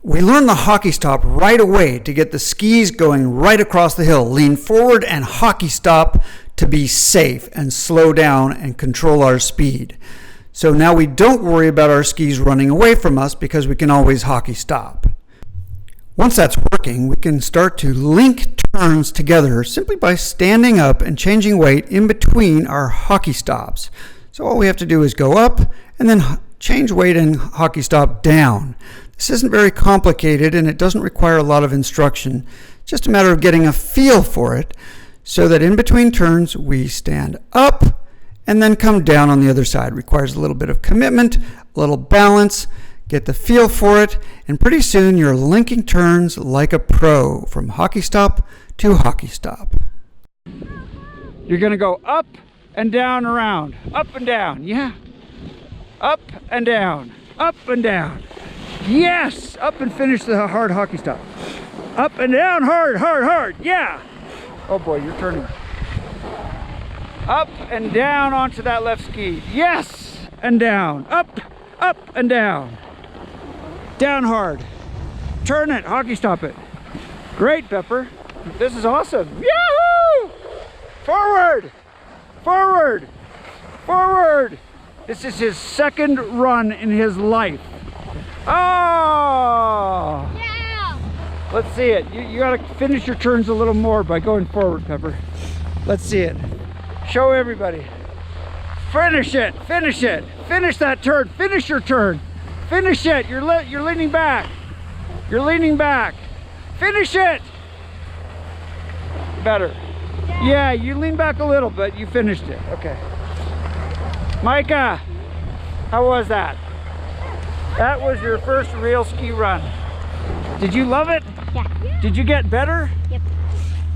We learn the hockey stop right away to get the skis going right across the hill. Lean forward and hockey stop to be safe and slow down and control our speed. So now we don't worry about our skis running away from us because we can always hockey stop. Once that's working, we can start to link turns together simply by standing up and changing weight in between our hockey stops. So all we have to do is go up and then change weight and hockey stop down. This isn't very complicated and it doesn't require a lot of instruction. It's just a matter of getting a feel for it so that in between turns we stand up and then come down on the other side. It requires a little bit of commitment, a little balance, get the feel for it, and pretty soon you're linking turns like a pro from hockey stop to hockey stop. You're going to go up and down around, up and down, yeah. Up and down, up and down. Yes! Up and finish the hard hockey stop. Up and down, hard, hard, hard, yeah! Oh boy, you're turning. Up and down onto that left ski. Yes! And down, up and down. Down hard. Turn it, hockey stop it. Great, Pepper. This is awesome. Yahoo! Forward! Forward! Forward! This is his second run in his life. Oh! Yeah! Let's see it. You gotta finish your turns a little more by going forward, Pepper. Let's see it. Show everybody. Finish it! Finish it! Finish that turn! Finish your turn! Finish it! You're leaning back. You're leaning back. Finish it! Better. Yeah, you lean back a little, but you finished it. Okay. Micah, how was that? That was your first real ski run. Did you love it? Yeah. Did you get better? Yep.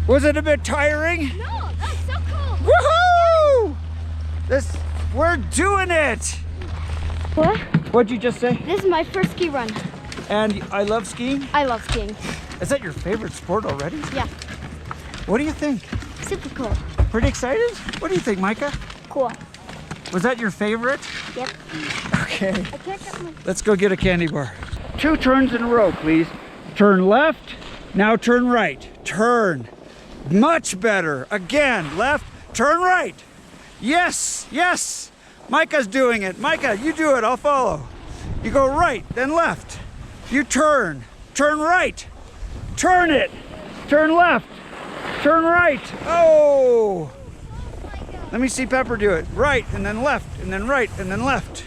Was it a bit tiring? No, that was so cool. Woohoo! We're doing it! What? What'd you just say? This is my first ski run. And I love skiing? I love skiing. Is that your favorite sport already? Yeah. What do you think? Super cool. Pretty excited? What do you think, Micah? Cool. Was that your favorite? Yep. Okay. I can't get my... Let's go get a candy bar. 2 turns in a row, please. Turn left, now turn right. Turn. Much better. Again, left, turn right. Yes, yes. Micah's doing it. Micah, you do it, I'll follow. You go right, then left. You turn. Turn right. Turn it. Turn left. Turn right. Oh! Let me see Pepper do it. Right, and then left, and then right, and then left.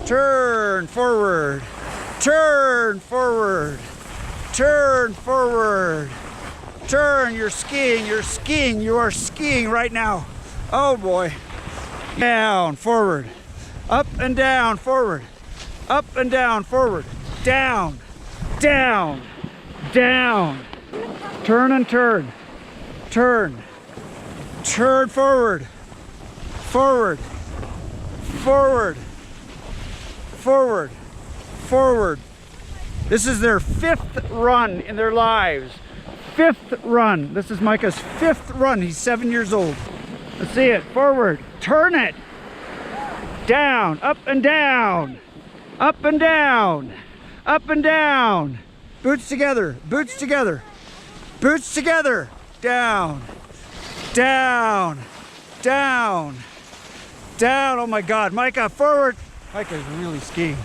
Turn forward. Turn forward. Turn forward. Turn, you're skiing, you are skiing right now. Oh boy. Down, forward. Up and down, forward. Up and down, forward. Down, down, down. Turn and turn. Turn. Turn forward. Forward. Forward. Forward. Forward. This is their 5th run in their lives. 5th run. This is Micah's 5th run. He's 7 years old. Let's see it. Forward. Turn it. Down. Up and down. Up and down. Up and down. Boots together. Boots together. Boots together. Down. Down. Down. Down. Oh my God. Micah, forward. Micah's really skiing.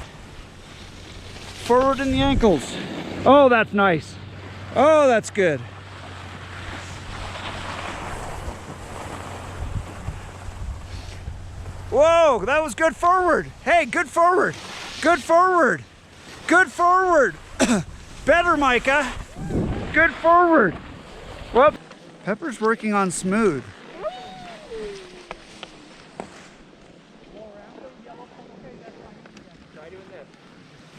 Forward in the ankles. Oh, that's nice. Oh, that's good. Whoa, that was good forward. Hey, good forward. Good forward. Good forward. Better, Micah. Good forward. Well, Pepper's working on smooth.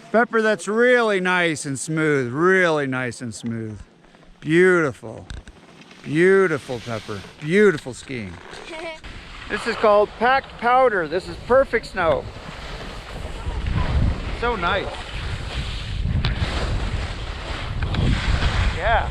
Pepper, that's really nice and smooth. Really nice and smooth. Beautiful. Beautiful, Pepper. Beautiful skiing. This is called packed powder. This is perfect snow. So nice. Yeah.